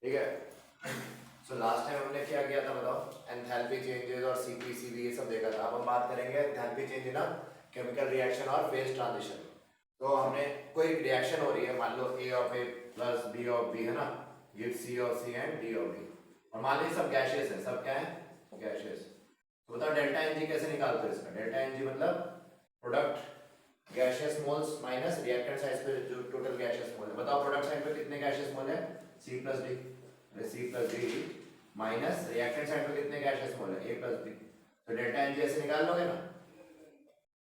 ठीक है। So last time हमने क्या किया था बताओ, एंथैल्पी चेंजेस और सीपी सीबी ये सब देखा था। अब हम बात करेंगे enthalpy change in chemical reaction और फेज ट्रांजिशन। तो हमने कोई रिएक्शन हो रही है, मान लो A of A plus B of B है ना, give C of C and D of D, और मान लीजिए सब गैशियस है, सब क्या है गैशियस। तो बताओ डेल्टा एनजी कैसे निकालते हो इसका। डेल्टा एनजी मतलब product gaseous moles minus reactant side पे जो टोटल गैशियस मोल है। बताओ प्रोडक्ट साइड पे कितने गैशियस मोल है, C plus D, C plus D minus reactant side पे कितने गैशियस मोल है, ए प्लस बी। तो डेल्टा एनजी ऐसे निकाल लोगे ना।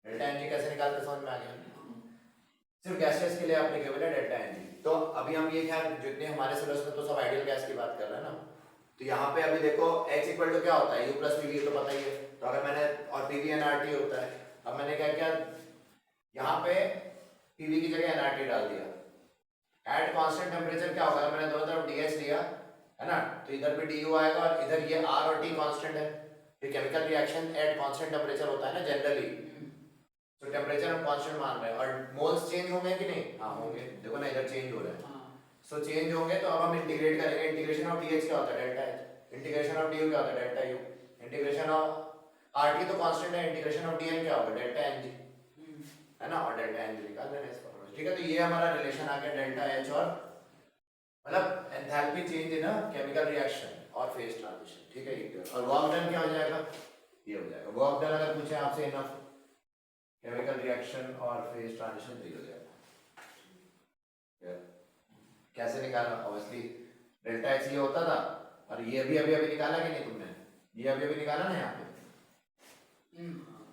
डेल्टा एनजी कैसे निकालते समझ में आ गया। सिर्फ गैसेस के लिए एप्लीकेबल है डेल्टा एनजी। तो अभी हम ये खैर जितने हमारे सिलेबस में तो सब आइडियल गैस की बात कर रहे हैं ना। तो यहाँ पे अभी देखो H इक्वल टू क्या होता है, U प्लस पीवी, तो पता ही है। तो अगर मैंने और पीवी एनआरटी होता है, अब मैंने क्या किया यहाँ पे पीवी की जगह एनआरटी डाल दिया। एट कांस्टेंट टेम्परेचर क्या होगा, मैंने दोनों तरफ डीएच लिया है ना, तो इधर भी डीयू आएगा और इधर ये आर और टी कांस्टेंट है। ये chemical reaction at constant temperature होता है ना जनरली, तो टेम्परेचर हम कांस्टेंट मान रहे हैं और मोल्स चेंज होंगे कि नहीं, हाँ होंगे। देखो ना इधर चेंज हो रहा है, सो चेंज होंगे। तो अब हम इंटीग्रेट करेंगे। इंटीग्रेशन ऑफ डीएच क्या होता है, delta H. Integration of DU क्या होता है, delta U. Integration of RT तो कांस्टेंट है, इंटीग्रेशन ऑफ डीएन क्या होगा, डेल्टा एनजी है ना, और डेल्टा एनजी निकाल लेना इसका। ठीक है, तो ये हमारा रिलेशन आ गया डेल्टा एच और मतलब enthalpy change in chemical reaction और फेज ट्रांजिशन। ठीक है, ये और वर्क डन क्या हो जाएगा, ये हो जाएगा वर्क डन। अगर पूछे आपसे इनफ केमिकल रिएक्शन और फेज ट्रांजिशन तो हो जाएगा। कैसे निकालना, ऑब्वियसली डेल्टा एच ये होता था और ये भी अभी अभी निकाला कि नहीं तुमने, ये अभी अभी निकाला ना यहाँ पे।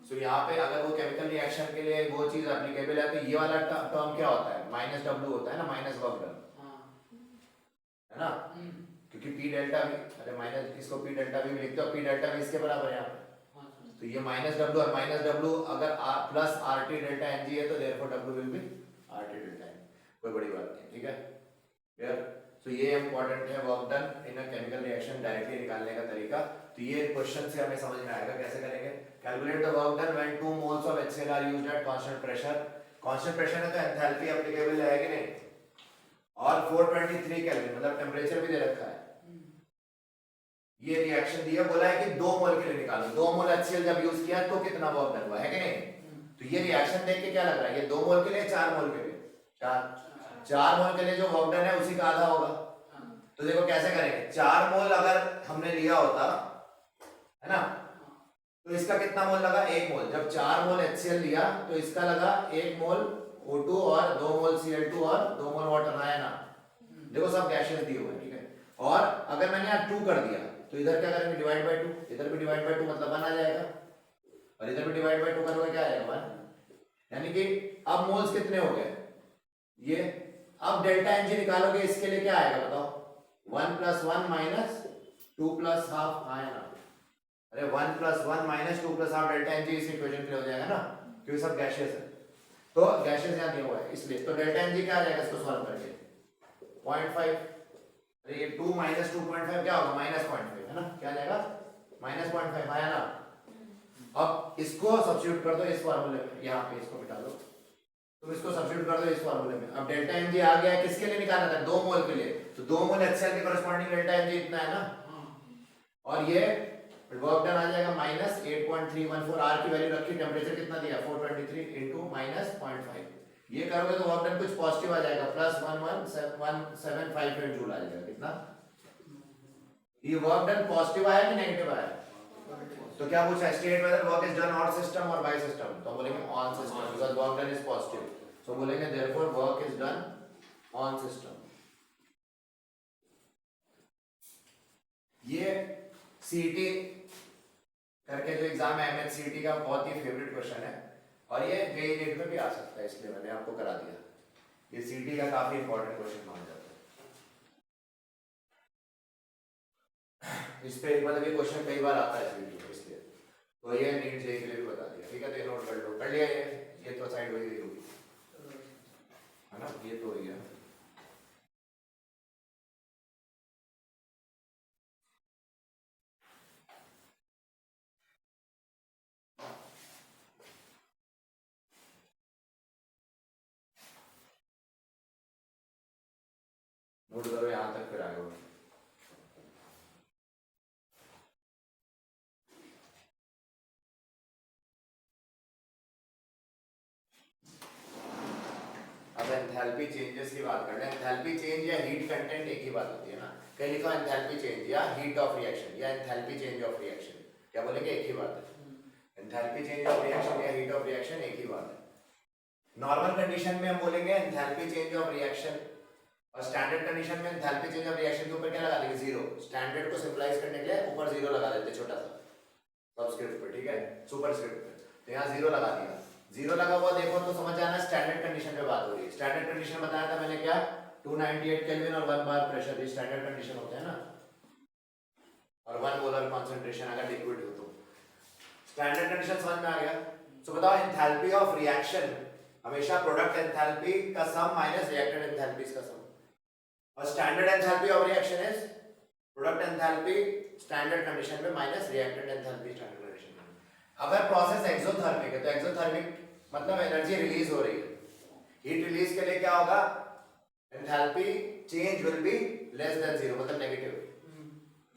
सो यहाँ पे अगर वो केमिकल रिएक्शन के लिए वो चीज एप्लीकेबल है, तो ये वाला टर्म क्या होता है, माइनस डब्ल्यू होता है ना, माइनस वर्क डन है ना, क्योंकि पी डेल्टा भी, अरे माइनस इसको पी डेल्टा भी लिखते हो, पी डेल्टा भी इसके बराबर है यहाँ पे। तो ये माइनस डब्ल्यू और माइनस डब्ल्यू अगर plus R T delta N G है, तो therefore W will be R T delta N, कोई बड़ी बात नहीं। ठीक है क्लियर। तो ये इंपॉर्टेंट है work done in a chemical reaction directly निकालने का तरीका। तो ये क्वेश्चन से हमें समझ में आएगा कैसे करेंगे। Calculate the work done when 2 moles of HCl are used at constant pressure. Constant pressure है तो एंथैल्पी एप्लीकेबल है कि नहीं, और 423 केल्विन मतलब टेंपरेचर भी दे रखा है। ये रिएक्शन दिया, बोला है कि 2 मोल के लिए निकालो। 2 मोल HCl जब यूज किया तो कितना वर्क डन हुआ है कि नहीं। तो ये रिएक्शन देख के क्या लग रहा है, ये 2 मोल के लिए 4 मोल के लिए, 4 मोल के लिए जो वर्क डन है उसी का आधा होगा। तो देखो कैसे करेंगे, 4 मोल अगर हमने लिया होता है ना, तो इसका कितना मोल लगा, 1 मोल। जब 4 मोल HCl लिया तो इसका लगा 1 मोल O2 और 2 मोल Cl2 और 2 मोल वाटर आया ना। देखो सब गैसेस दिए हुए हैं। ठीक है, और अगर मैंने यहाँ 2 कर दिया तो इधर क्या करेंगे, डिवाइड बाय 2, इधर भी डिवाइड बाय 2 मतलब 1 आ जाएगा, और इधर भी डिवाइड बाय 2 करोगे क्या आएगा 1। यानी कि अब मोल्स कितने हो गए ये। अब डेल्टा एनजी निकालोगे, इसके लिए क्या आएगा बताओ, 1 + 1 - 2 + हाफ आया ना। अरे 1 + 1 - 2 + हाफ डेल्टा एनजी इस इक्वेशन के लिए हो जाएगा ना, क्योंकि सब गैसेस है। तो गैसेस यहाँ दिया हुआ है इसलिए, तो डेल्टा एनजी क्या आ जाएगा इसको सॉल्व करके 0.5। अरे ये 2 - 2.5 क्या होगा, -0.5 है ना, क्या आ जाएगा -0.5 आया ना। अब इसको सब्स्टिट्यूट कर दो इस फार्मूले में, यहाँ पे इसको मिटा दो, तुम इसको सब्स्टिट्यूट कर दो इस फार्मूले में। अब डेल्टा एनजी आ गया, किसके लिए निकालना था, 2 मोल के लिए। तो 2 मोल HCl के कॉरेस्पॉन्डिंग डेल्टा एनजी इतना है ना, और ये वर्क डन आ जाएगा -8.314। आर की वैल्यू रखी, टेंपरेचर कितना दिया 423 × -0.5। ये करोगे तो वर्क डन कुछ पॉजिटिव आ जाएगा, +11758 जूल आ जाएगा। कितना, ये वर्क डन पॉजिटिव आया कि नेगेटिव आया। तो क्या पूछा, state whether work is done on system और बाय सिस्टम, तो बोलेंगे on system because work done is positive, so बोलेंगे therefore work is done on system. ये सीईटी करके जो एग्जाम है MHCET का, बहुत ही फेवरेट क्वेश्चन है, और ये जेईई नीट में भी आ सकता है, इसलिए मैंने आपको करा दिया। ये सीईटी का काफी इंपॉर्टेंट क्वेश्चन माना जाता है। इस पे मतलब ये क्वेश्चन कई बार आता है सीईटी में, इसलिए तो ये नीट जेईई के लिए भी बता दिया। ठीक है, तो ये नोट कर लो, कर लिया ये तो साइड वही होगी है ना, ये तो हो गया। नोट करो यहाँ तक, फिर आगे बढ़ो। एंथैल्पी चेंजेस की बात कर रहे हैं। एंथैल्पी चेंज या हीट कंटेंट एक ही बात होती है ना, कहीं लिखो एंथैल्पी चेंज या हीट ऑफ रिएक्शन या एंथैल्पी चेंज ऑफ रिएक्शन, क्या बोलेंगे? एक ही बात है। एंथैल्पी चेंज ऑफ रिएक्शन या हीट ऑफ रिएक्शन एक ही बात है। नॉर्मल कंडीशन में हम बोलेंगे एंथैल्पी चेंज ऑफ रिएक्शन, और स्टैंडर्ड कंडीशन में एंथैल्पी चेंज ऑफ रिएक्शन के ऊपर क्या लगा देंगे? जीरो। स्टैंडर्ड को सिंपलाइज करने के लिए ऊपर जीरो लगा देते छोटा सा सबस्क्रिप्ट पे, ठीक है, सुपरस्क्रिप्ट पे। तो यहाँ जीरो लगा दिया। जीरो लगा हुआ देखो तो समझ जाना स्टैंडर्ड कंडीशन पे बात हो रही है। स्टैंडर्ड कंडीशन बताया था मैंने क्या? 298 केल्विन और 1 बार प्रेशर, ये स्टैंडर्ड कंडीशन होते हैं ना, और 1 मोलर कंसंट्रेशन अगर लिक्विड हो तो। स्टैंडर्ड कंडीशन समझ में आ गया? तो बताओ एंथैल्पी ऑफ रिएक्शन हमेशा प्रोडक्ट एंथैल्पी का सम माइनस रिएक्टेंट एंथैल्पीज का सम, और standard enthalpy of reaction is product enthalpy standard condition में minus reactant enthalpy standard condition में। अगर प्रोसेस एक्सोथर्मिक है तो एक्सोथर्मिक मतलब एनर्जी रिलीज हो रही है। हीट रिलीज के लिए क्या होगा? Enthalpy change will be less than zero, मतलब नेगेटिव।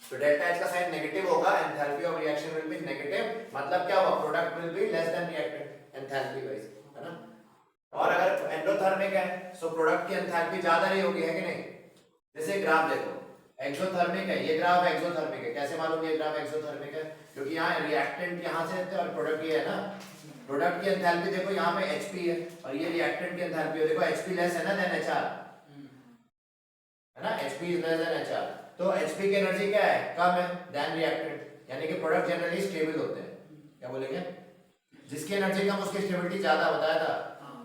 तो डेल्टा एच का साइन नेगेटिव होगा, enthalpy of reaction will be negative, मतलब क्या होगा? Product will be less than reactant enthalpy wise, है ना। और अगर एंडोथर्मिक है तो प्रोडक्ट की एंथैल्पी ज्यादा नहीं होगी, है कि नहीं? जैसे ग्राफ देखो, एक्सोथर्मिक है, ये ग्राफ एक्सोथर्मिक है। कैसे मालूम ये ग्राफ एक्सोथर्मिक है? क्योंकि यहाँ रिएक्टेंट यहाँ से है और प्रोडक्ट ये है ना। प्रोडक्ट की एंथैल्पी देखो यहाँ पे Hp है और ये रिएक्टेंट की एंथैल्पी है, देखो Hp लेस है ना देन Hr, है ना, Hp is less than Hr। तो Hp की एनर्जी क्या है? कम है देन रिएक्टेंट, यानी कि प्रोडक्ट जनरली स्टेबल होते हैं। क्या बोलेंगे? जिसकी एनर्जी कम उसकी स्टेबिलिटी ज्यादा, बताया था।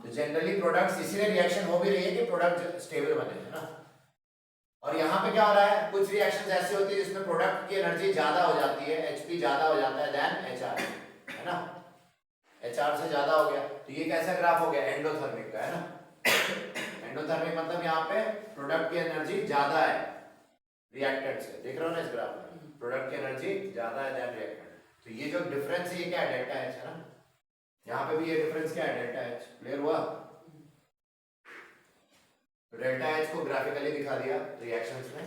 तो जनरली प्रोडक्ट्स इसीलिए रिएक्शन हो भी रही है कि प्रोडक्ट स्टेबल बने, है ना। और यहाँ पे क्या हो रहा है? कुछ रिएक्शंस ऐसी होती है जिसमें प्रोडक्ट की एनर्जी ज्यादा हो जाती है, Hp ज्यादा हो जाता है देन Hr, है ना। Hr से ज्यादा हो गया तो ये कैसा ग्राफ हो गया? एंडोथर्मिक का, है ना। एंडोथर्मिक मतलब यहाँ पे प्रोडक्ट की एनर्जी ज्यादा है रिएक्टेंट से, देख रहे हो ना इस ग्राफ में, प्रोडक्ट की एनर्जी ज्यादा है देन रिएक्टेंट। तो ये जो डिफरेंस है ये क्या है? डेल्टा H, है ना। यहाँ पे भी ये डिफरेंस क्या है? Delta H। क्लियर हुआ? तो डेल्टा H को ग्राफिकली दिखा दिया रिएक्शंस में।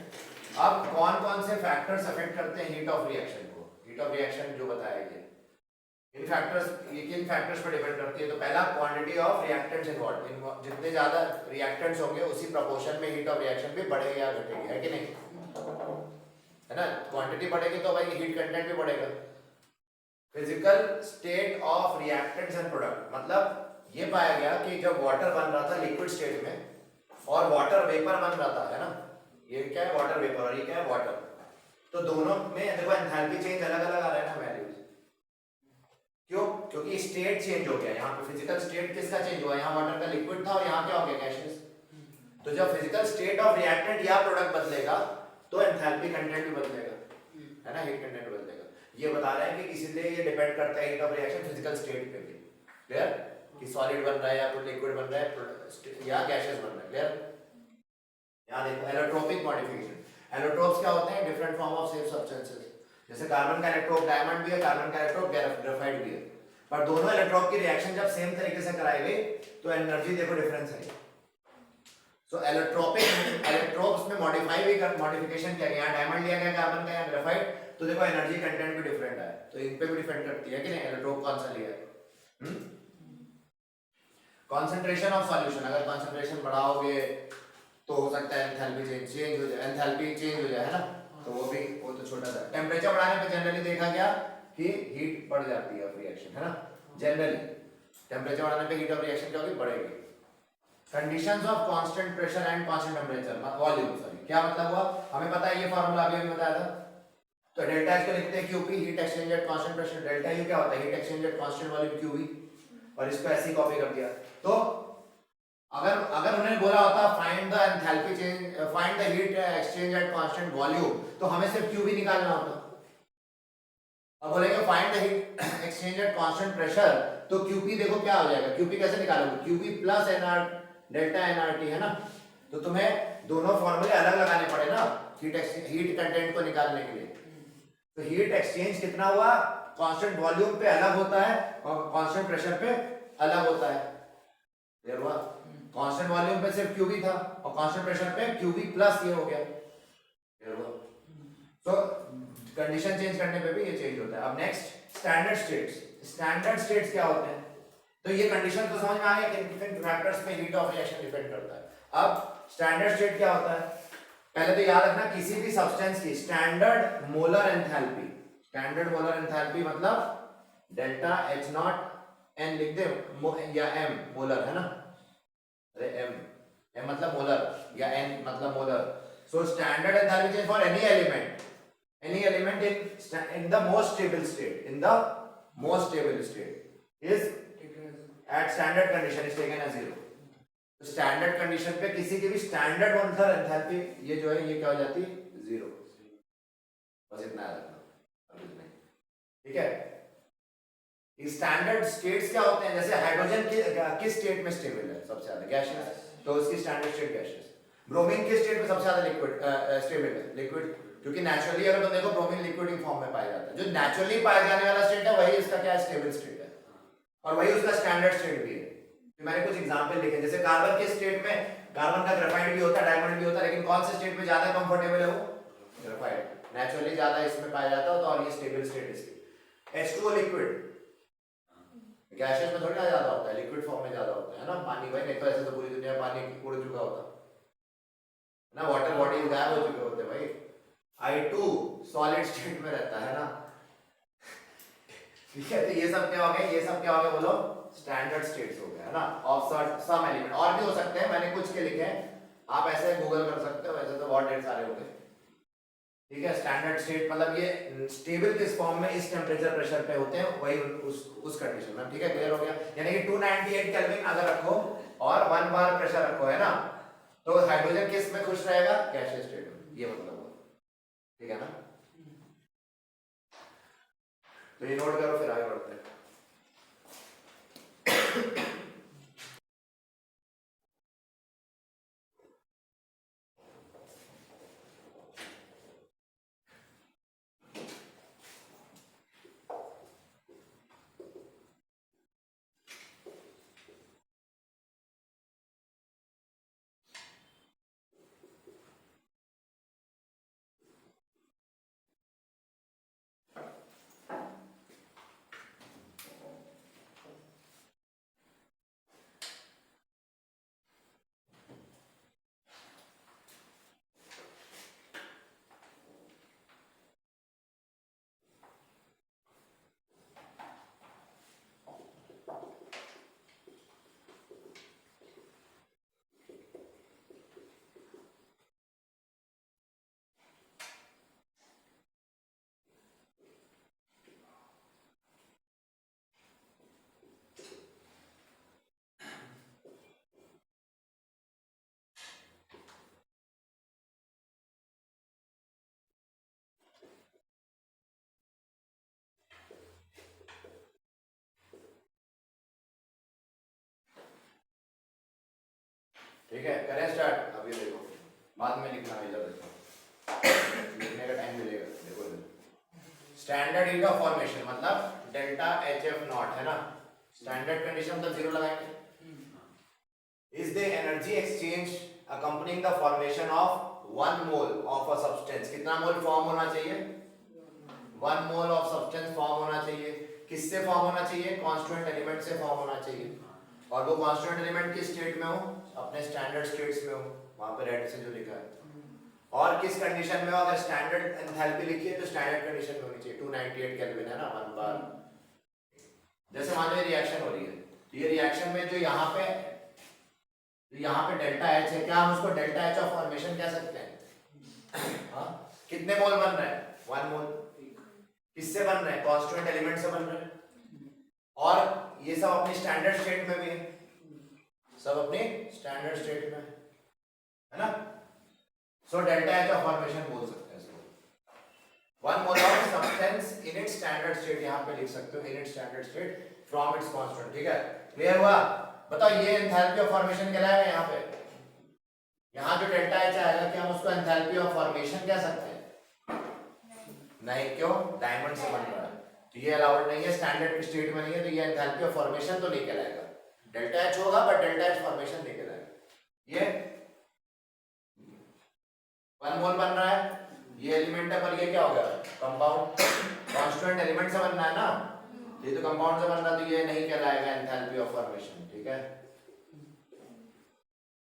अब कौन कौन से फैक्टर्स अफेक्ट करते हैं हीट ऑफ रिएक्शन को? हीट ऑफ रिएक्शन जो बताया गया, इन फैक्टर्स, ये किन फैक्टर्स पर डिपेंड करती है? तो पहला क्वांटिटी ऑफ रिएक्टेंट्स इन्वॉल्वड, जितने ज्यादा रिएक्टेंट्स होंगे उसी प्रोपोर्शन में हीट ऑफ रिएक्शन भी बढ़ेगी या घटेगी, है कि नहीं? है ना, क्वांटिटी बढ़ेगी तो भाई हीट कंटेंट भी बढ़ेगा। Physical state of reactants and product, मतलब ये पाया गया कि जब वाटर बन रहा था लिक्विड स्टेट में और वाटर वेपर बन रहा था, है ना, ये क्या है? वाटर वेपर, और ये क्या है? वाटर। तो दोनों में देखो एंथैल्पी चेंज अलग अलग आ रहा है ना वैल्यूज। क्यों? क्योंकि स्टेट चेंज हो गया। यहाँ पे फिजिकल स्टेट किसका चेंज हुआ? यहाँ वाटर का लिक्विड था और यहाँ क्या हो गया? गैसियस। तो जब फिजिकल स्टेट ऑफ रिएक्टेंट या प्रोडक्ट बदलेगा तो एंथैल्पी कंटेंट भी बदलेगा, है ना, हीट कंटेंट बदलेगा। ये बता रहे हैं कि इसलिए ये डिपेंड करता है heat of reaction physical state पे भी। क्लियर? कि सॉलिड बन रहा है या लिक्विड बन रहा है या गैसियस बन रहा है। क्लियर? यहाँ देखो एलोट्रोपिक मॉडिफिकेशन। एलोट्रोप्स क्या होते हैं? Different form of safe substances. जैसे कार्बन का इलेक्ट्रोप डायमंड भी है, कार्बन का इलेक्ट्रोप ग्रेफाइट भी है, पर दोनों इलेक्ट्रोप की रिएक्शन जब सेम तरीके से कराई गई तो एनर्जी देखो डिफरेंस है। सो एलोट्रोपिक इलेक्ट्रोप्स में मॉडिफाई भी कर, मॉडिफिकेशन किया गया। डायमंड लिया गया कार्बन का या ग्रेफाइट, तो देखो एनर्जी कंटेंट भी डिफरेंट है, तो इन पे भी डिपेंड करती है कि नहीं एलोट्रोप कौन सा लिया है। कंसंट्रेशन ऑफ सॉल्यूशन, अगर कंसंट्रेशन बढ़ाओगे तो हो सकता है एंथैल्पी चेंज हो जाए, एंथैल्पी चेंज हो जाए, है ना। तो वो तो छोटा सा। टेंपरेचर बढ़ाने पे जनरली देखा गया कि हीट बढ़ जाती है ऑफ रिएक्शन, है ना। जनरली टेंपरेचर बढ़ाने पे हीट ऑफ रिएक्शन क्या होगी? बढ़ेगी। Conditions of constant pressure and constant temperature volume, sorry, क्या मतलब हुआ? हमें पता है ये फार्मूला अभी बताया था। तो डेल्टा एच को लिखते हैं QP, heat exchange eight constant pressure. Delta U क्या होता है? Heat exchange at constant volume QV, और इसको ऐसे ही कॉपी कर दिया। तो अगर उन्होंने बोला होता find the enthalpy change, find the heat exchange at constant volume, तो हमें सिर्फ QV निकालना होता। अब बोलेंगे find the heat exchange eight constant pressure, तो QP देखो क्या हो जाएगा? QP कैसे निकालोगे? QP plus NR delta NRT, है ना। तो तुम्हें दोनों फॉर्मूले अलग लगाने पड़े ना हीट कंटेंट को निकालने के लिए। तो हीट एक्सचेंज कितना हुआ? कांस्टेंट वॉल्यूम पे अलग होता है और कांस्टेंट प्रेशर पे अलग होता है। क्लियर हुआ? कांस्टेंट वॉल्यूम पे सिर्फ QV था और कांस्टेंट प्रेशर पे QV प्लस ये हो गया। क्लियर हुआ? तो कंडीशन चेंज करने पे भी ये चेंज होता है। अब next standard states. Standard states क्या होते हैं? तो ये कंडीशन तो समझ में आ गया कि किन फैक्टर्स पे हीट ऑफ रिएक्शन डिपेंड करता है। अब स्टैंडर्ड स्टेट क्या होता है, पहले तो याद रखना किसी भी सब्सटेंस की standard molar enthalpy, standard molar enthalpy मतलब डेल्टा H नॉट n लिख दे या m मोलर है ना, अरे m मतलब मोलर या n मतलब molar. So standard enthalpy change for any element in the most stable state is at standard condition is taken as 0। तो स्टैंडर्ड कंडीशन पे किसी की भी स्टैंडर्ड मोलर एंथैल्पी ये जो है ये क्या हो जाती है 0। बस इतना याद रखना, ठीक है। स्टैंडर्ड स्टेट्स क्या होते हैं, जैसे हाइड्रोजन किस स्टेट में स्टेबल है सबसे ज्यादा, गैसियस, तो उसकी स्टैंडर्ड स्टेट गैसियस। ब्रोमीन किस स्टेट में सबसे ज्यादा लिक्विड स्टेबल है, लिक्विड, क्योंकि नेचुरली अगर तुम देखो ब्रोमीन लिक्विड फॉर्म में पाया जाता है। जो नेचुरली पाया जाने वाला स्टेट है वही इसका क्या है, स्टेबल स्टेट है, और वही उसका स्टैंडर्ड स्टेट भी है। तो मैंने कुछ एग्जांपल लिखे, जैसे कार्बन के स्टेट में कार्बन का ग्रेफाइट भी होता है, डायमंड भी होता है, लेकिन कौन से स्टेट में ज्यादा कंफर्टेबल है वो, ग्रेफाइट, नेचुरली ज्यादा इसमें पाया जाता है, तो और ये स्टेबल स्टेट इसकी। H2O लिक्विड, गैसेस में थोड़ी ना ज्यादा होता है, लिक्विड फॉर्म में ज्यादा होता है ना, पानी भाई, नहीं तो ऐसे तो पूरी दुनिया में पानी उड़ चुका होता ना, वाटर बॉडीज गायब हो चुके होते भाई। I2 सॉलिड स्टेट में रहता है ना, ठीक है। तो ये सब क्या हो गया, ये सब क्या हो गया बोलो, स्टैंडर्ड स्टेट्स हो गए है ना, ऑफ सम एलिमेंट। और भी हो सकते हैं, मैंने कुछ के लिखे हैं, आप ऐसे गूगल कर सकते हो, वैसे तो बहुत ढेर सारे हो गए, ठीक है। स्टैंडर्ड स्टेट मतलब ये स्टेबल किस फॉर्म में इस टेम्परेचर प्रेशर पे होते हैं, वही उस कंडीशन में, ठीक है, क्लियर हो गया। यानी कि 298 केल्विन अगर रखो और 1 बार प्रेशर रखो है ना, तो हाइड्रोजन किस में खुश रहेगा, गैसियस स्टेट में, ये मतलब हुआ, ठीक है ना। तो ये नोट करो, फिर आगे बढ़ते हैं। ठीक है, करें स्टार्ट। अब ये देखो, बाद में लिखना है, इधर देखो, लिखने का टाइम मिलेगा। देखो स्टैंडर्ड हीट ऑफ फॉर्मेशन मतलब डेल्टा HF नॉट है ना, स्टैंडर्ड कंडीशन मतलब 0 लगाएंगे। Is the energy exchange accompanying the formation of 1 mole of a substance. कितना मोल फॉर्म होना चाहिए, 1 मोल ऑफ सब्सटेंस फॉर्म होना चाहिए। किससे फॉर्म होना चाहिए, कांस्टेंट एलिमेंट से फॉर्म होना चाहिए, और वो कांस्टेंट एलिमेंट किस स्टेट में हो, अपने स्टैंडर्ड स्टेट्स में हो, वहां पे रेड से जो लिखा है। और किस कंडीशन में हो, अगर स्टैंडर्ड एंथैल्पी लिखी है तो स्टैंडर्ड कंडीशन में होनी चाहिए, 298 केल्विन है ना, 1 बार। जैसे मान लो रिएक्शन हो रही है, तो ये रिएक्शन में जो यहाँ पे डेल्टा H है, क्या हम उसको डेल्टा H ऑफ फॉर्मेशन कह सकते हैं? हाँ, कितने मोल बन रहे हैं, 1 मोल। किससे बन रहे हैं, कांस्टेंट एलिमेंट से बन रहे हैं, और ये सब अपनी स्टैंडर्ड स्टेट में भी है, सब अपनी स्टैंडर्ड स्टेट में है ना। So delta H of formation बोल सकते हैं इसको। 1 mole of substance in its standard state, यहाँ पे लिख सकते हो in its standard state from its constant, ठीक है, क्लियर हुआ। बताओ ये एंथैल्पी ऑफ फॉर्मेशन कहलाएगा। यहाँ पे यहाँ जो डेल्टा H आएगा, क्या हम उसको एंथैल्पी ऑफ फॉर्मेशन कह सकते हैं? नहीं, क्यों, डायमंड से बन रहा है, तो ये अलाउड नहीं है, स्टैंडर्ड स्टेट में नहीं है, तो ये एंथैल्पी ऑफ फॉर्मेशन तो नहीं कहलाएगा। डेल्टा H होगा बट डेल्टा H फॉर्मेशन नहीं कहलाएगा। ये 1 मोल बन रहा है, ये एलिमेंट है, पर ये क्या हो गया, कंपाउंड, कांस्टेंट एलिमेंट से बनना है ना, ये तो कंपाउंड से बन रहा, तो ये नहीं कहलाएगा एंथैल्पी ऑफ फॉर्मेशन, ठीक है।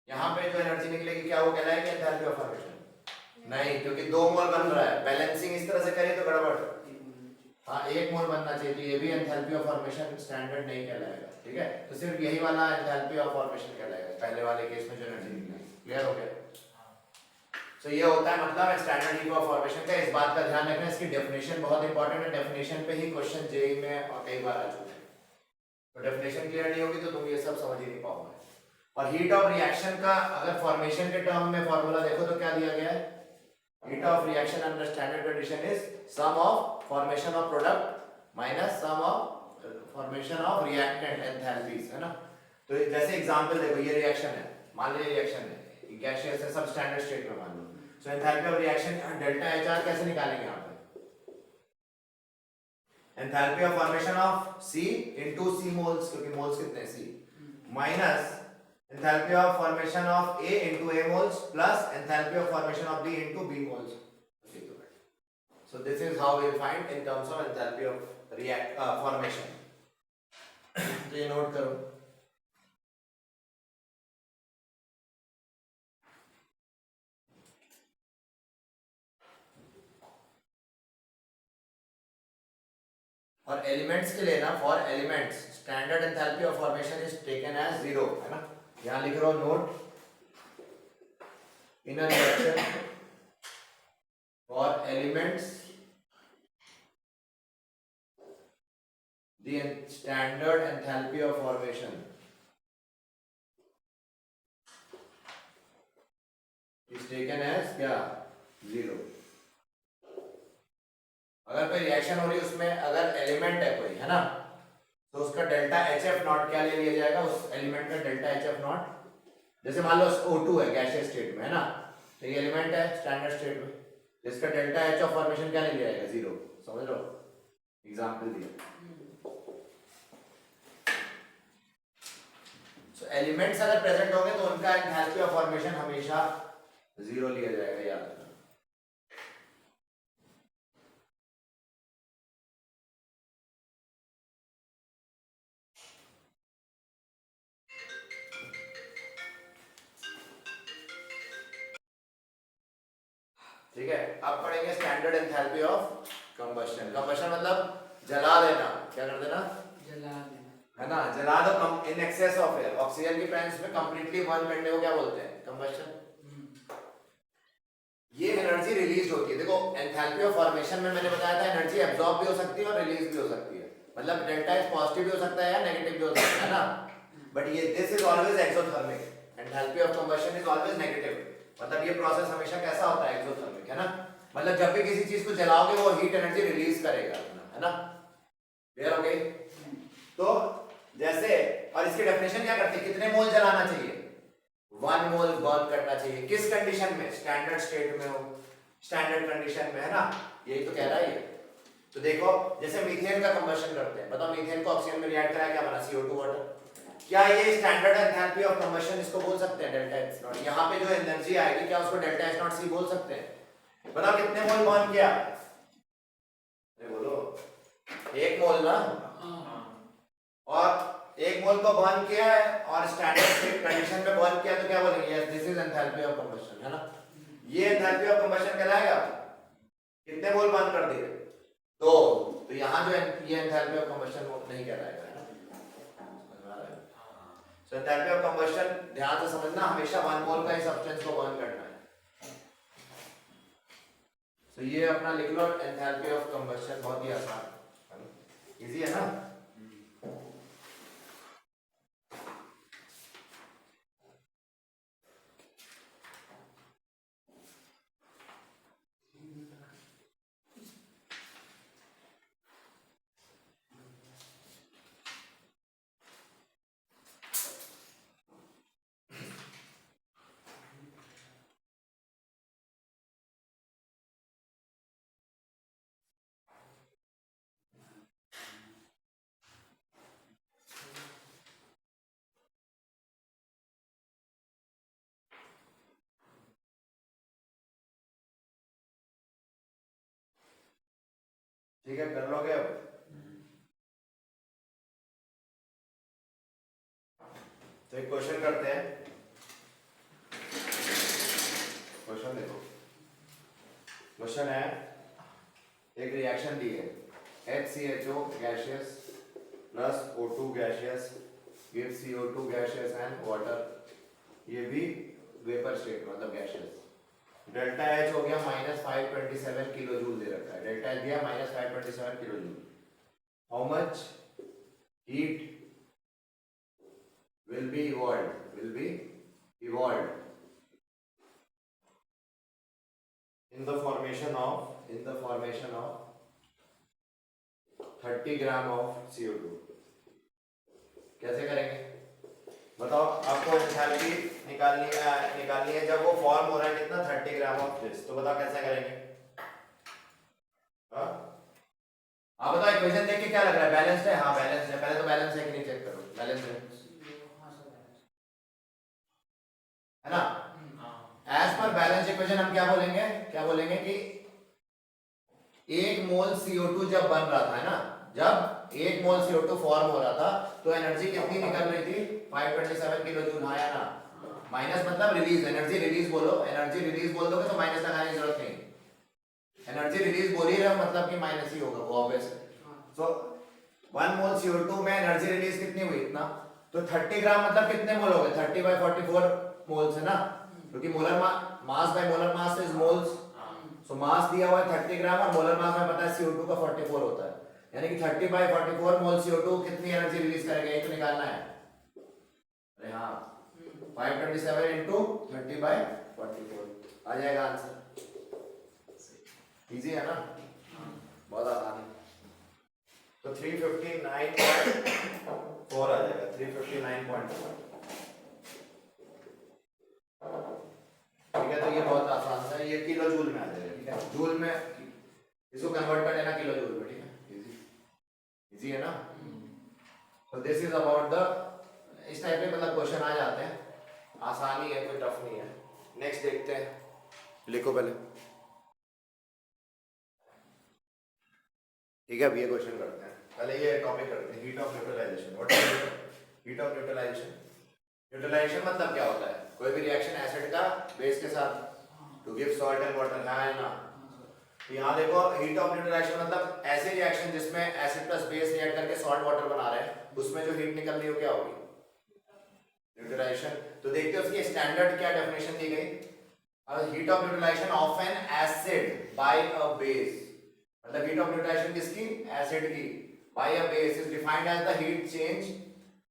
यहाँ पे जो एनर्जी निकलेगी क्या वो कहलाएगी एंथैल्पी ऑफ फॉर्मेशन? नहीं, क्योंकि 2 मोल बन रहा है, बैलेंसिंग इस तरह से करें तो गड़बड़। हाँ 1 मोल बनना चाहिए, तो ये भी एंथैल्पी ऑफ फॉर्मेशन स्टैंडर्ड नहीं कहलाएगा, ठीक है। तो सिर्फ यही वाला एंथैल्पी ऑफ फॉर्मेशन कहलाएगा, पहले वाले केस में जो एनर्जी निकलेगी। क्लियर हो गया? तो ये होता है मतलब स्टैंडर्ड हीट ऑफ फॉर्मेशन का। इस बात का ध्यान रखना, इसकी डेफिनेशन बहुत इंपॉर्टेंट है, डेफिनेशन पे ही क्वेश्चन जेईई में और कई बार आ चुके हैं। तो डेफिनेशन क्लियर नहीं होगी तो तुम ये सब समझ ही नहीं पाओगे। और हीट ऑफ रिएक्शन का अगर फॉर्मेशन के टर्म में फॉर्मूला देखो तो क्या दिया गया है? Heat of reaction under standard condition is sum of formation of product minus sum of formation of reactant enthalpies, है ना। तो जैसे एग्जांपल देखो, ये रिएक्शन है, मान लीजिए रिएक्शन है, गैसियस है, सब स्टैंडर्ड स्टेट में मान लो। So enthalpy of reaction delta H R कैसे निकालेंगे यहाँ पे? Enthalpy of formation of C into C moles, क्योंकि मोल्स कितने हैं C, minus enthalpy of formation of A into A moles plus enthalpy of formation of B into B moles. So this is how we will find in terms of enthalpy of react formation. तो ये note करो। और elements के लिए ना, for elements standard enthalpy of formation is taken as 0, है ना। यहां लिख रहा हूं note, in a reaction for elements the standard enthalpy of formation is taken as क्या? 0। अगर कोई रिएक्शन हो रही है उसमें अगर एलिमेंट है कोई, है ना, तो उसका डेल्टा एच एफ नॉट क्या ले लिया जाएगा? उस एलिमेंट का डेल्टा एच एफ नॉट, जैसे मान लो O2 है गैसियस स्टेट में, है ना, तो ये एलिमेंट है स्टैंडर्ड स्टेट में, जिसका डेल्टा एच ऑफ फॉर्मेशन क्या ले लिया जाएगा? 0। समझ लो, एग्जांपल दिया। सो एलिमेंट्स अगर प्रेजेंट होंगे तो उनका एंथैल्पी ऑफ फॉर्मेशन हमेशा 0 लिया जाएगा, याद रखना। ठीक है, अब पढ़ेंगे standard enthalpy of combustion. Combustion मतलब जला देना, क्या कर देना? जला देना, है ना, जला दो in excess of air. Oxygen की प्रेजेंस में कंप्लीटली बर्न करने को क्या बोलते हैं? कंबशन। ये एनर्जी रिलीज होती है। देखो एंथैल्पी ऑफ फॉर्मेशन में मैंने बताया था एनर्जी एब्जॉर्ब भी हो सकती है और रिलीज भी हो सकती है, मतलब डेल्टा एच पॉजिटिव भी हो सकता है या नेगेटिव भी हो सकता है ना। बट ये this is always exothermic, enthalpy of combustion is always negative, मतलब ये प्रोसेस हमेशा कैसा होता है? एक्सोथर्मिक, है ना। मतलब जब भी किसी चीज को जलाओगे वो हीट एनर्जी रिलीज करेगा अपना, है ना। क्लियर हो गई? तो जैसे, और इसकी डेफिनेशन क्या करती है? कितने मोल जलाना चाहिए? 1 मोल बर्न करना चाहिए। किस कंडीशन में? स्टैंडर्ड स्टेट में हो, स्टैंडर्ड कंडीशन में, है ना, यही तो कह रहा है ये। तो देखो जैसे मीथेन का कंबशन करते हैं, बताओ मीथेन को ऑक्सीजन में रिएक्ट कराया, क्या बना? CO2 water. क्या ये स्टैंडर्ड एंथैल्पी ऑफ कंबशन इसको बोल सकते हैं? Delta H not. यहाँ पे जो एनर्जी आएगी क्या उसको डेल्टा एच नॉट सी बोल सकते हैं? बताओ कितने मोल बर्न किया? बोलो 1 मोल ना, और 1 मोल को बर्न किया है और स्टैंडर्ड स्टेट कंडीशन में बर्न किया, तो क्या बोलेंगे? Yes this is enthalpy of combustion, है ना। ये एंथैल्पी ऑफ कंबशन कहलाएगा। कितने मोल बर्न कर दिए? 2। तो यहाँ जो ये एंथैल्पी ऑफ कंबशन वो नहीं कहलाएगा, है ना। सो एंथैल्पी ऑफ कंबशन ध्यान से समझना, हमेशा 1 मोल का ही सब्सटेंस को बर्न करना है। सो ये अपना लिख लो, एंथैल्पी ऑफ कंबशन, बहुत ही आसान, इजी है ना। ठीक है, कर लोगे अब? तो एक क्वेश्चन करते हैं। क्वेश्चन देखो, क्वेश्चन है एक रिएक्शन दी है HCHO gaseous plus O2 gaseous give CO2 gaseous and water, ये भी वेपर स्टेट मतलब गैसियस। डेल्टा H हो गया -527 किलो जूल दे रखा है, डेल्टा H दिया -527 kilo joule. How much heat will be evolved in the formation of 30 gram of CO2। कैसे करेंगे बताओ? आपको एंथैल्पी निकालनी है जब वो फॉर्म हो रहा है कितना 30 ग्राम ऑफ दिस, तो बताओ कैसे करेंगे? हाँ आप बताओ, इक्वेशन देख के क्या लग रहा है? बैलेंस्ड है? हाँ बैलेंस्ड है। पहले तो बैलेंस है कि नहीं चेक करो। बैलेंस है ना? एज पर बैलेंस इक्वेशन हम क्या बोलेंगे कि 1 मोल CO2 जब बन रहा था, है ना, जब 1 मोल CO2 फॉर्म हो रहा था तो एनर्जी कितनी निकल रही थी? 527 किलो जूल। हाँ या ना? माइनस मतलब रिलीज, एनर्जी रिलीज बोलो, एनर्जी रिलीज बोल दोगे तो माइनस लगाने की जरूरत नहीं। एनर्जी रिलीज बोल ही रहे हो मतलब कि माइनस ही होगा, वो ऑब्वियस है। सो 1 मोल CO2 में एनर्जी रिलीज कितनी हुई? इतना। तो 30 ग्राम मतलब कितने मोल हो गए? 30/44 मोल्स है ना, क्योंकि molar mass by molar mass is moles. So mass दिया हुआ है 30 ग्राम और मोलर मास में पता है CO2 का 44 होता है, यानी कि 30/44 मोल CO2 कितनी एनर्जी रिलीज करेगा, ये तो निकालना है। अरे हाँ 527 into 30/44 आ जाएगा आंसर। इजी है ना? बहुत आसान है। तो 359.4 आ जाएगा, 359.4। ठीक है, तो ये बहुत आसान सा है, ये किलो जूल में आ जाएगा। ठीक है, जूल में इसको कन्वर्ट कर लेना किलो जूल में। ठीक है, इजी इजी है ना? तो दिस इज अबाउट द, इस टाइप के मतलब क्वेश्चन आ जाते हैं, आसानी है, कोई टफ नहीं है। नेक्स्ट देखते हैं, लिखो पहले। ठीक है, अब ये क्वेश्चन करते हैं, पहले ये टॉपिक करते हैं, heat of neutralisation. What is heat of neutralisation? Neutralisation मतलब क्या होता है? कोई भी रिएक्शन एसिड का बेस के साथ to give salt and water, है ना? तो यहाँ देखो, हीट ऑफ न्यूट्रलाइजेशन मतलब ऐसे रिएक्शन जिसमें एसिड प्लस बेस रिएक्ट करके सॉल्ट वाटर बना रहे हैं, उसमें जो हीट निकल रही है वो क्या होगी? न्यूट्रलाइजेशन। तो देखते हैं उसकी स्टैंडर्ड क्या डेफिनेशन दी गई। Heat of neutralisation of an acid by a base, मतलब हीट ऑफ न्यूट्रलाइजेशन किसकी? एसिड की, by a base is defined as the heat change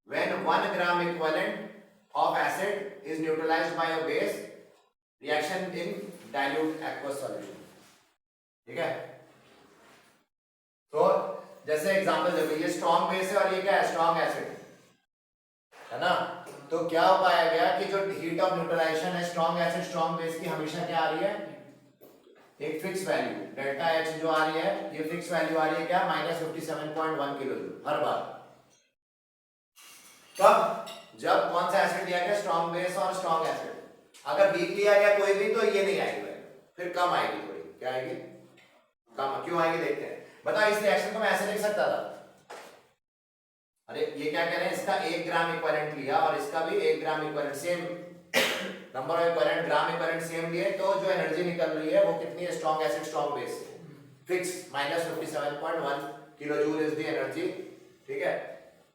when 1 gram equivalent of acid is neutralized by a base reaction in dilute aqueous solution। ठीक है, तो जैसे example देखो, ये strong base है और ये क्या है? स्ट्रॉन्ग एसिड है ना। तो क्या पाया गया कि जो हीट ऑफ न्यूट्रलाइजेशन है स्ट्रॉन्ग एसिड स्ट्रॉन्ग बेस की, हमेशा क्या आ रही है? एक फिक्स वैल्यू डेल्टा H जो आ रही है, ये फिक्स वैल्यू आ रही है क्या? -57.1 किलो जूल हर बार। कब? जब कौन सा एसिड दिया गया? स्ट्रॉन्ग बेस और स्ट्रॉन्ग एसिड। अगर वीक लिया गया कोई भी तो ये नहीं आएगी, फिर कम आएगी थोड़ी। क्या आएगी? कम। क्यों आएगी देखते हैं। बताओ, इस रिएक्शन को मैं ऐसे लिख सकता था, अरे ये क्या कह रहे हैं, इसका 1 ग्राम इक्विवेलेंट लिया और इसका भी 1 gram equivalent, same number of equivalent, gram equivalent same लिए, तो जो एनर्जी निकल रही है वो कितनी है? Strong acid strong base fix -57.1 kilo joule is the energy. ठीक है,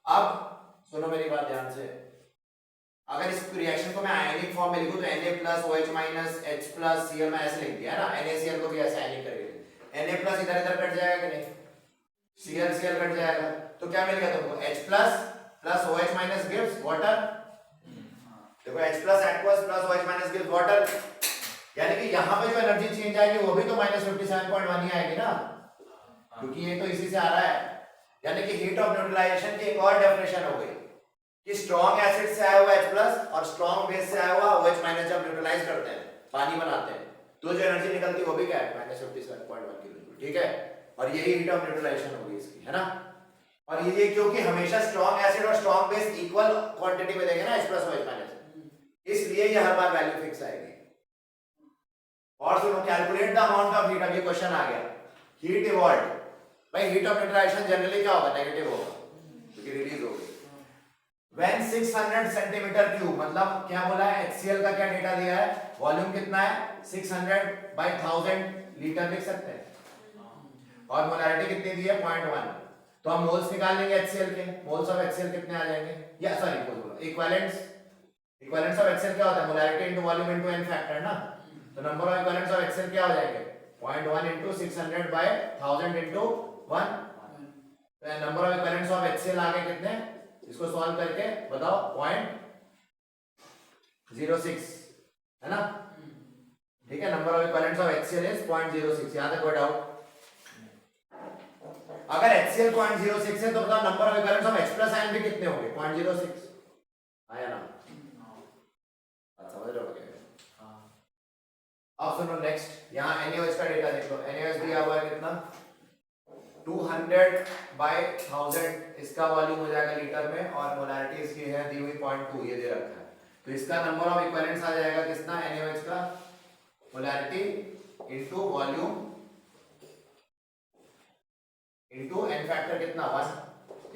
अब सुनो मेरी बात ध्यान से। अगर इस रिएक्शन को मैं आयनिक फॉर्म में लिखूं तो Na+ OH- H+ Cl में ऐसे लिख दिया है ना, NaCl को भी ऐसे आयनिक करके, Na+ इधर इधर कट जाएगा कि नहीं? Cl कट जाएगा, तो क्या मिल गया तुमको? H+ plus OH- gives water. देखो H+ aqueous plus OH- gives water, यानी कि यहाँ पे जो एनर्जी चेंज आएगी वो भी तो -57.1 ही आएगी ना, क्योंकि ये तो इसी से आ रहा है। यानी कि हीट ऑफ न्यूट्रलाइजेशन की एक और डेफिनेशन हो गई कि स्ट्रॉन्ग एसिड से आया हुआ H+ और स्ट्रॉन्ग बेस से आया हुआ OH- जब न्यूट्रलाइज करते हैं, पानी बनाते हैं, तो जो एनर्जी निकलती है वो भी क्या है? -57.1 किलो जूल। ठीक है, और यही हीट ऑफ न्यूट्रलाइजेशन होगी इसकी, है ना। और ये क्योंकि हमेशा स्ट्रॉन्ग एसिड और स्ट्रॉन्ग बेस इक्वल क्वांटिटी में देंगे ना, H+ OH-, इसलिए ये हर बार वैल्यू फिक्स आएगी। और सुनो, calculate the amount of heat. अब ये क्वेश्चन आ गया, हीट इवॉल्व। भाई हीट ऑफ न्यूट्रलाइजेशन जनरली क्या होगा? नेगेटिव होगा, क्योंकि रिलीज होगी। व्हेन 600 सेंटीमीटर क्यूब, मतलब क्या बोला है, HCl का क्या डेटा दिया है, वॉल्यूम कितना है 600/1000 लीटर लिख सकते हैं, और मोलैरिटी कितनी दी है 0.1। तो हम मोल्स निकाल लेंगे HCl के, मोल्स ऑफ HCl कितने आ जाएंगे, या सॉरी बोलो इक्विवेलेंस ऑफ HCl क्या होता है, molarity into volume into n factor ना। तो number of equivalence of HCl क्या हो जाएंगे 0.1 इनटू 600/1000 इनटू 1। तो number of equivalence of HCl आ गए कितने, इसको सॉल्व करके बताओ 0.06 है ना, ठीक है। Number of equivalence of HCl is 0.06, यहां तक कोई डाउट? अगर HCl 0.06 है तो बताओ number of equivalence of H+ ion भी कितने होंगे 0.06, आया ना, अच्छा समझ रहे हो क्या। अब सुनो नेक्स्ट, यहाँ NaOH का डेटा देख लो। NaOH दिया हुआ है कितना 200/1000, इसका वॉल्यूम हो जाएगा लीटर में, और मोलैरिटी इसकी है दी हुई 0.2, ये दे रखा है। तो इसका नंबर ऑफ इक्विवेलेंस आ जाएगा कितना, NaOH का molarity into volume into n factor कितना 1।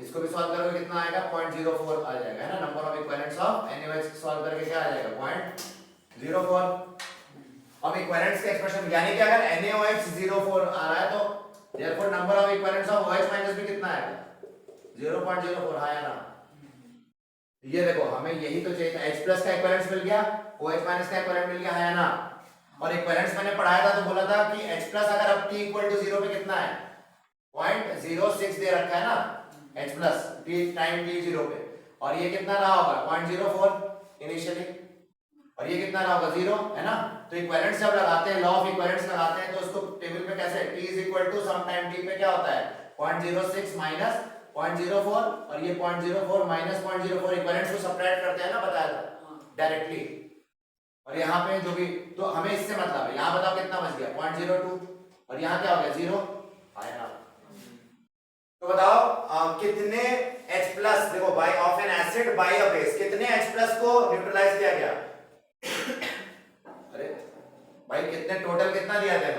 इसको भी सॉल्व करोगे कितना आएगा 0.04 आ जाएगा, है ना। Number of equivalence of NaOH solve करके क्या आ जाएगा 0.04। अब इक्विवेलेंस के एक्सप्रेशन, यानी कि अगर NaOH 0.4 आ रहा है तो therefore number of equivalence of OH minus भी कितना आएगा 0.04, आया ना। ये देखो हमें यही तो चाहिए था, H+ का इक्विवेलेंस मिल गया, OH माइनस का इक्विवेलेंट मिल गया, है ना। और इक्विवेलेंस मैंने पढ़ाया था तो बोला था कि H+ अगर अब t = 0 पे कितना है 0.06 दे रखा है ना, H+ t टाइम t 0 पे, और ये कितना रहा होगा 0.04 इनिशियली, और ये कितना रहा होगा 0, है ना। तो इक्विवेलेंस जब लगाते हैं, लॉ ऑफ इक्विवेलेंस लगाते हैं, तो उसको टेबल पे कैसे t = सम टाइम t पे क्या होता है 0.06 माइनस 0.04, और ये 0.04 माइनस 0.04 इक्विवेलेंस को सब्ट्रैक्ट करते हैं ना, बताया था डायरेक्टली। और यहाँ पे जो भी, तो हमें इससे मतलब है, यहाँ बताओ कितना बच गया 0.02, और यहाँ क्या हो गया 0, आया ना। तो बताओ कितने H+ देखो by of an acid by a base, कितने H+ को न्यूट्रलाइज किया गया अरे भाई कितने, टोटल कितना दिया था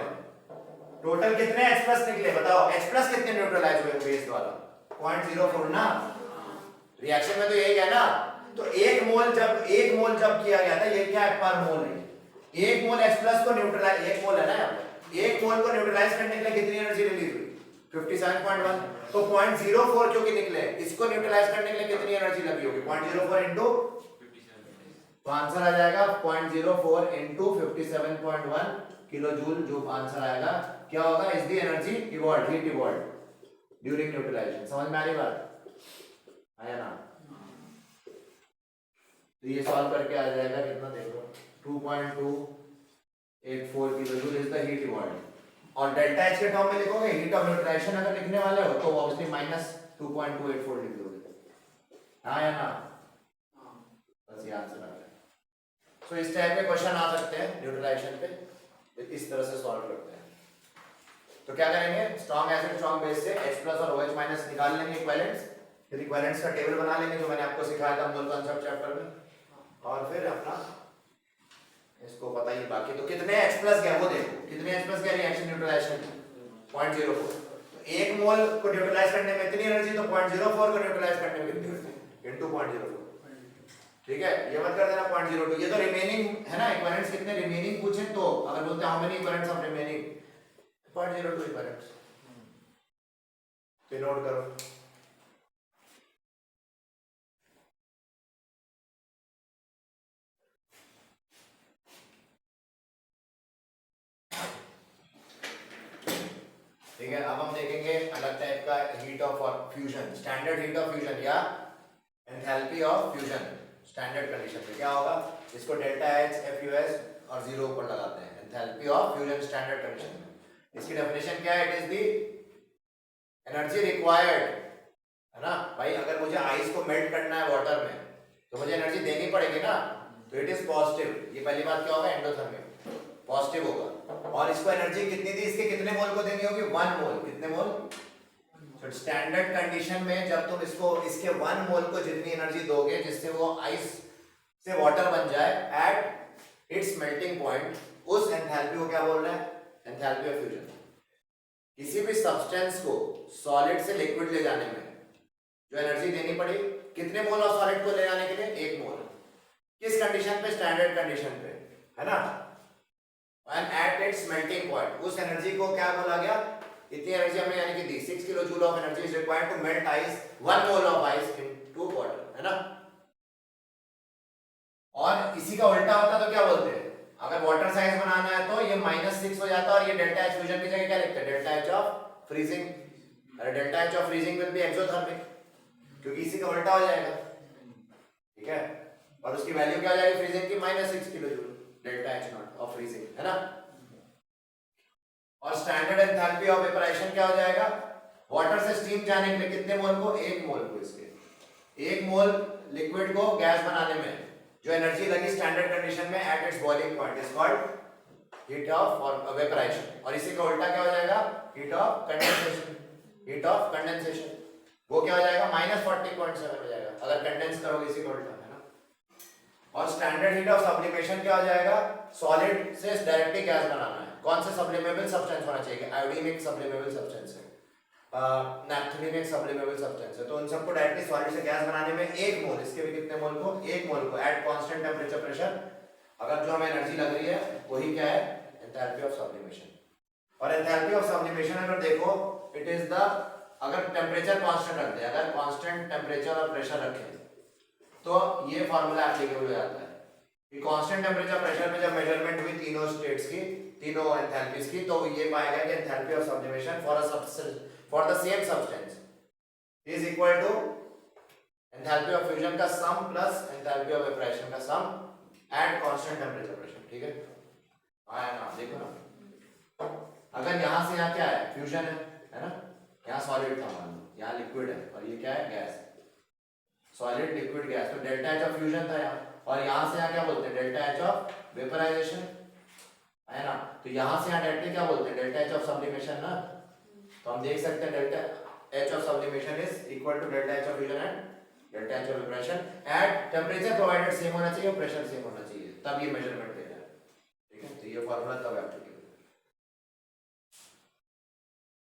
टोटल कितने H+ निकले बताओ, H+ कितने न्यूट्रलाइज हुए बेस द्वारा 0.04 ना। रिएक्शन में तो यही है ना। तो एक मोल जब किया गया था, ये क्या है पर मोल है, एक मोल H+ को न्यूट्रलाइज, एक मोल है ना यहाँ पे, एक मोल को न्यूट्रलाइज करने के लिए कितनी एनर्जी रिलीज हुई 57.1। तो 0.04 क्योंकि निकले, इसको न्यूट्रलाइज करने के लिए कितनी एनर्जी लगी होगी 0.04 इनटू, तो आंसर आ जाएगा 0.04 इनटू 57.1 किलो जूल, जो आंसर आएगा क्या होगा, is the energy evolve, heat evolve during neutralisation. समझ में आ रही बात, आया ना। तो ये सॉल्व करके आ जाएगा कितना देखो 2.284 kilo joule is the heat evolve. और डेल्टा H के टर्म में लिखोगे, हीट ऑफ न्यूट्रलाइजेशन अगर लिखने वाले हो तो ऑब्वियसली माइनस 2.284 लिख दोगे, हाँ या ना। बस ये आंसर आ गया। तो इस टाइप के क्वेश्चन आ सकते हैं न्यूट्रलाइजेशन पे, इस तरह से सॉल्व करते हैं। तो क्या करेंगे, स्ट्रॉन्ग एसिड स्ट्रॉन्ग बेस से H+ और OH माइनस निकाल लेंगे इक्विवेलेंट्स, फिर इक्विवेलेंट्स का टेबल बना लेंगे जो मैंने आपको सिखाया था मोल कॉन्सेप्ट चैप्टर में, और फिर अपना इसको बताइए बाकी। तो कितने H+ गए वो देखो, कितने H+ गए रिएक्शन न्यूट्रलाइजेशन 0.04। तो एक मोल को न्यूट्रलाइज करने में इतनी एनर्जी, तो 0.04 को न्यूट्रलाइज करने में कितनी एनर्जी इनटू 0.04, ठीक है। ये मत कर देना 0.02, ये तो रिमेनिंग है ना, इक्विवेलेंट्स कितने रिमेनिंग पूछे तो अगर बोलते हैं how many equivalents of remaining 0.02 equivalents, तो नोट करो। ठीक है, अब हम देखेंगे अलग टाइप का heat of fusion, standard heat of fusion या enthalpy of fusion standard condition पे क्या होगा, इसको डेल्टा H FUS और 0 ऊपर लगाते हैं, enthalpy of fusion standard condition में। इसकी डेफिनेशन क्या है, it is the energy required, है ना भाई। अगर मुझे आइस को मेल्ट करना है वाटर में तो मुझे एनर्जी देनी पड़ेगी ना, तो इट इज पॉजिटिव। ये पहली बात क्या होगा, एंडोथर्मिक पॉजिटिव होगा। और इसको एनर्जी कितनी दी, इसके कितने मोल को देनी होगी 1 मोल, कितने मोल। तो स्टैंडर्ड कंडीशन में जब तुम इसको इसके 1 मोल को जितनी एनर्जी दोगे जिससे वो आइस से वाटर बन जाए एट इट्स मेल्टिंग पॉइंट, उस एंथैल्पी को क्या बोल रहा है, एंथैल्पी ऑफ फ्यूजन। किसी भी सब्सटेंस को सॉलिड से लिक्विड ले जाने में जो एनर्जी देनी पड़ी कितने मोल ऑफ सॉलिड को ले जाने के लिए? 1 मोल। किस कंडीशन पे? स्टैंडर्ड कंडीशन पे, है ना। And at its melting point, उस एनर्जी को क्या बोला गया? इतनी एनर्जी हमने यानी कि दी, 6 kilo joule of energy is required to melt ice 1 mole of ice into water, है ना। और इसी का उल्टा होता तो क्या बोलते हैं? अगर वाटर साइज बनाना है तो ये -6 हो जाता और ये डेल्टा एच फ्यूजन की जगह क्या लिखते हैं? Delta H of freezing. अरे delta H of freezing will be exothermic, क्योंकि इसी का उल्टा हो जाएगा, ठीक है। और उसकी वैल्यू क्या हो जाएगी फ्रीजिंग की? -6 kilo joule delta H not of freezing, है ना। और स्टैंडर्ड एंथैल्पी ऑफ वेपराइजेशन क्या हो जाएगा? वाटर से स्टीम जाने के लिए कितने मोल को? 1 मोल को। इसके 1 मोल लिक्विड को गैस बनाने में जो एनर्जी लगी स्टैंडर्ड कंडीशन में at its boiling point is called heat of और वेपराइजेशन। और इसी का उल्टा क्या हो जाएगा? Heat of condensation. Heat of condensation वो क्या हो जाएगा? -40.7 हो जाएगा अगर कंडेंस करोगे इसी का उल्टा, है ना। और स्टैंडर्ड हीट ऑफ सब्लिमेशन क्या हो जाएगा? सॉलिड से डायरेक्टली गैस बनाना है। कौन से सब्लिमेबल सब्सटेंस होना चाहिए? आयोडीन एक सब्लिमेबल सब्सटेंस है, नैप्थलीन एक सब्लिमेबल सब्सटेंस है। तो उन सबको डायरेक्टली सॉलिड से गैस बनाने में 1 मोल, इसके भी कितने मोल को? 1 मोल को एट कांस्टेंट टेंपरेचर प्रेशर, अगर जो हमें एनर्जी लग रही है वही क्या है? Enthalpy of sublimation. और एंथैल्पी ऑफ सब्लिमेशन अगर देखो इट इज द, अगर टेंपरेचर कांस्टेंट रखते हैं, अगर कांस्टेंट टेंपरेचर और प्रेशर रखें तो ये फार्मूला एप्लीकेबल हो जाता है कि कांस्टेंट टेंपरेचर प्रेशर में जब मेजरमेंट हुई तीनों स्टेट्स की, तीनों एंथैल्पीज की, तो ये पाया गया कि enthalpy of sublimation for a substance for the same substance is equal to enthalpy of fusion का sum plus enthalpy of evaporation का sum at constant temperature pressure, ठीक है। आया ना, देखो ना, अगर यहाँ से यहाँ क्या है? फ्यूजन है ना। यहाँ सॉलिड था मान लो, यहाँ लिक्विड है और ये क्या है? गैस। सॉलिड लिक्विड गैस, तो डेल्टा एच ऑफ फ्यूजन था यहाँ, और यहाँ से यहाँ क्या बोलते हैं? डेल्टा एच ऑफ वेपराइजेशन, है ना। तो यहाँ से यहाँ डायरेक्टली क्या बोलते हैं? डेल्टा एच ऑफ सब्लिमेशन ना। तो हम देख सकते हैं delta H of sublimation is equal to delta H of fusion and delta H of vaporisation at temperature provided same होना चाहिए और प्रेशर सेम होना चाहिए, तब ये मेजरमेंट ले जाए, ठीक है। तो ये फार्मूला तब एप्लीकेबल है।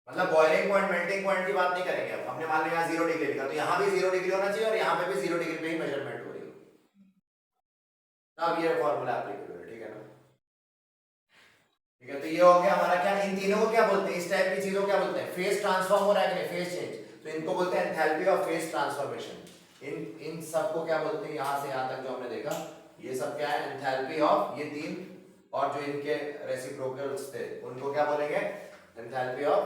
मतलब बॉइलिंग पॉइंट मेल्टिंग पॉइंट की बात नहीं करेंगे अब। हमने मान लिया यहाँ 0 डिग्री लिखा, तो यहाँ भी 0 डिग्री होना चाहिए और यहाँ पे भी 0 डिग्री पे ही मेजरमेंट हो रही है, तब ये फार्मूला एप्लीकेबल है, ठीक है ना। ठीक है, तो ये हो गया हमारा क्या? इन तीनों को क्या बोलते हैं? इस टाइप की चीजों को क्या बोलते हैं? फेज ट्रांसफॉर्म हो रहा है कि नहीं, फेज चेंज, तो इनको बोलते हैं एंथैल्पी ऑफ फेज ट्रांसफॉर्मेशन। इन सब को क्या बोलते हैं? यहाँ से यहाँ तक जो हमने देखा ये सब क्या है? एंथैल्पी ऑफ, ये तीन, और जो इनके रेसिप्रोकल्स थे उनको क्या बोलेंगे? एंथैल्पी ऑफ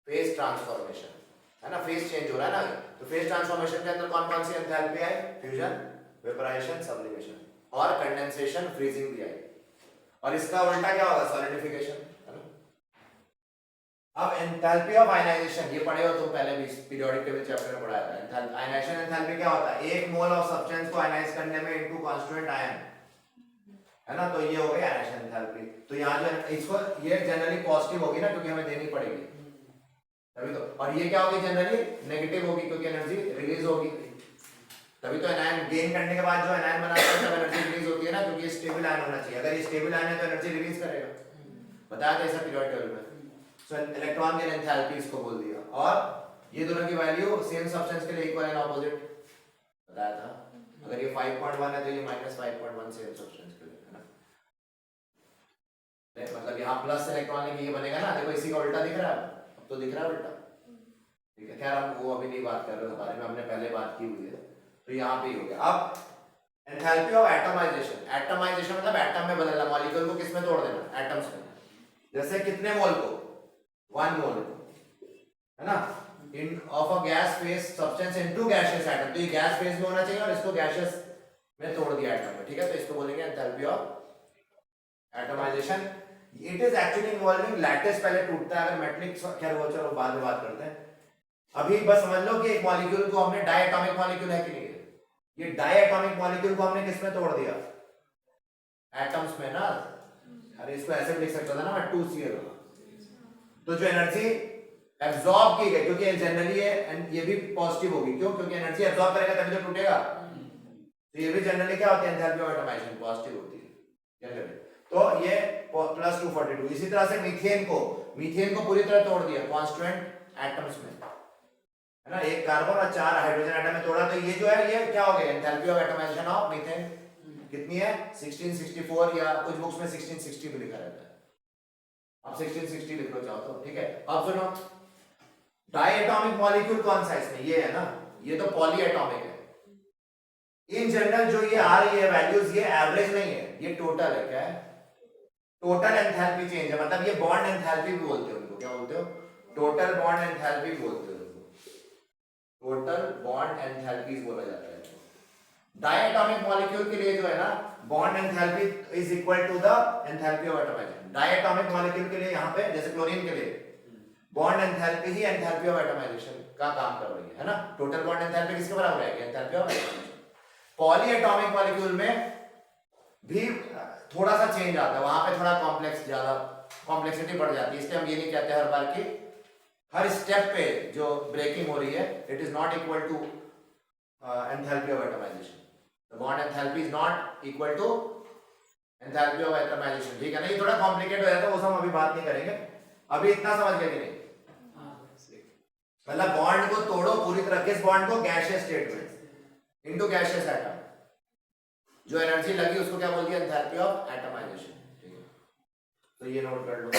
फेज ट्रांसफॉर्मेशन, है ना। फेज चेंज हो रहा है ना, तो फेज ट्रांसफॉर्मेशन के अंदर कौन कौन सी एंथैल्पी है? फ्यूजन, वेपराइजेशन, सब्लिमेशन और कंडेंसेशन, फ्रीजिंग भी आई। और इसका उल्टा क्या होगा? सॉलिडिफिकेशन, है ना। अब एंथैल्पी ऑफ आयनाइजेशन, ये पढ़े हो तुम पहले भी, पीरियोडिक टेबल चैप्टर में पढ़ाया था। आयनाइजेशन एंथैल्पी क्या होता है? 1 मोल ऑफ सब्सटेंस को आयनाइज करने में इनटू कांस्टीट्यूएंट आयन, है ना। तो ये हो गई आयनाइजेशन एंथैल्पी। तो यहाँ जो इसको, ये जनरली पॉजिटिव होगी ना, क्योंकि हमें देनी पड़ेगी तभी तो। और ये क्या होगी? जनरली नेगेटिव होगी, क्योंकि एनर्जी रिलीज होगी, तभी तो एनायन गेन करने के बाद जो एनायन बनाता है तब एनर्जी रिलीज होती है ना, क्योंकि स्टेबल आयन होना चाहिए। अगर ये स्टेबल आयन है तो एनर्जी रिलीज करेगा, बताया था ऐसा पीरियोडिक टेबल में। सो इलेक्ट्रॉन गेन एंथैल्पी इसको बोल दिया। और ये दोनों की वैल्यू सेम सब्सटेंस के लिए इक्वल एंड ऑपोजिट बताया था। अगर ये 5.1 है तो ये -5.1 सेम सब्सटेंस के लिए, है ना। मतलब यहाँ प्लस इलेक्ट्रॉन लेके ये बनेगा ना, देखो इसी का उल्टा दिख रहा है, अब तो दिख रहा है उल्टा, ठीक है। खैर हम वो अभी नहीं बात कर रहे उस बारे में, हमने पहले बात की हुई है, तो यहाँ पे ही हो गया। अब एंथैल्पी ऑफ एटमाइजेशन, एटमाइजेशन मतलब एटम में बदलना, मॉलिक्यूल को किसमें तोड़ देना? एटम्स में। जैसे कितने मोल को? 1 मोल को, है ना, in of a gas phase substance into gaseous atom. तो ये गैस फेज में होना चाहिए और इसको गैसियस में तोड़ दिया एटम में, ठीक है। तो इसको बोलेंगे enthalpy of atomisation. It is actually involving lattice, पहले टूटता है अगर मेटलिक, खैर वो चलो बाद में बात करते हैं। अभी बस समझ लो कि एक मॉलिक्यूल को हमने डायटोमिक मॉलिक्यूल है कि नहीं, ये डायटोमिक मॉलिक्यूल को हमने किसमें तोड़ दिया? एटम्स में ना। अरे इसको ऐसे भी लिख सकता था ना मैं, 2Cl। तो जो एनर्जी एब्जॉर्ब की गई, क्योंकि जनरली ये भी पॉजिटिव होगी, क्यों? क्योंकि एनर्जी एब्जॉर्ब करेगा तभी तो टूटेगा। तो ये भी जनरली क्या होती है? एंथैल्पी ऑफ एटमाइजेशन पॉजिटिव होती है जनरली। तो ये +242। इसी तरह से मीथेन को पूरी तरह तोड़ दिया कांस्टीट्यूएंट एटम्स में, है ना, एक कार्बन और 4 हाइड्रोजन एटम में तोड़ा, तो ये जो है ये क्या हो गया, enthalpy of atomisation of methane कितनी है 1664, या कुछ बुक्स में 1660 भी लिखा रहता है, आप 1660 लिख लो चाहो तो, ठीक है। अब सुनो, डाई एटॉमिक मॉलिक्यूल कौन सा है इसमें, ये है ना, ये तो पॉली एटॉमिक है। इन जनरल जो ये आ रही है वैल्यूज, ये एवरेज नहीं है, ये टोटल है, क्या है, टोटल एंथैल्पी चेंज है, मतलब ये बॉन्ड एंथैल्पी भी बोलते हो उनको, क्या बोलते हो, टोटल बॉन्ड एंथैल्पी बोलते हो उनको, टोटल बॉन्ड एंथैल्पी बोला जाता है। डायटोमिक मॉलिक्यूल के लिए जो है ना, bond enthalpy is equal to the enthalpy of atomisation. Diatomic molecule के लिए यहाँ पे जैसे क्लोरीन के लिए बॉन्ड एंथैल्पी ही एंथैल्पी ऑफ एटमाइजेशन का काम कर रही है ना, टोटल बॉन्ड एंथैल्पी किसके बराबर है, enthalpy of atomisation. Polyatomic molecule में भी थोड़ा सा चेंज आता है, वहां पे थोड़ा कॉम्प्लेक्स, ज्यादा कॉम्प्लेक्सिटी बढ़ जाती है, इसलिए हम ये नहीं कहते हर बार कि हर स्टेप पे जो ब्रेकिंग हो रही है it is not equal to enthalpy of atomisation, the bond enthalpy is not equal to enthalpy of atomisation, ठीक है ना। ये थोड़ा कॉम्प्लिकेट हो जाता है, वो सब हम अभी बात नहीं करेंगे, अभी इतना समझ गए कि नहीं, मतलब बॉन्ड को तोड़ो पूरी तरह, किस बॉन्ड को, गैसियस स्टेट में इनटू गैसियस एटम, जो एनर्जी लगी उसको क्या बोल दिया, एंथैल्पी ऑफ एटमाइजेशन, ठीक है। तो ये नोट कर लो।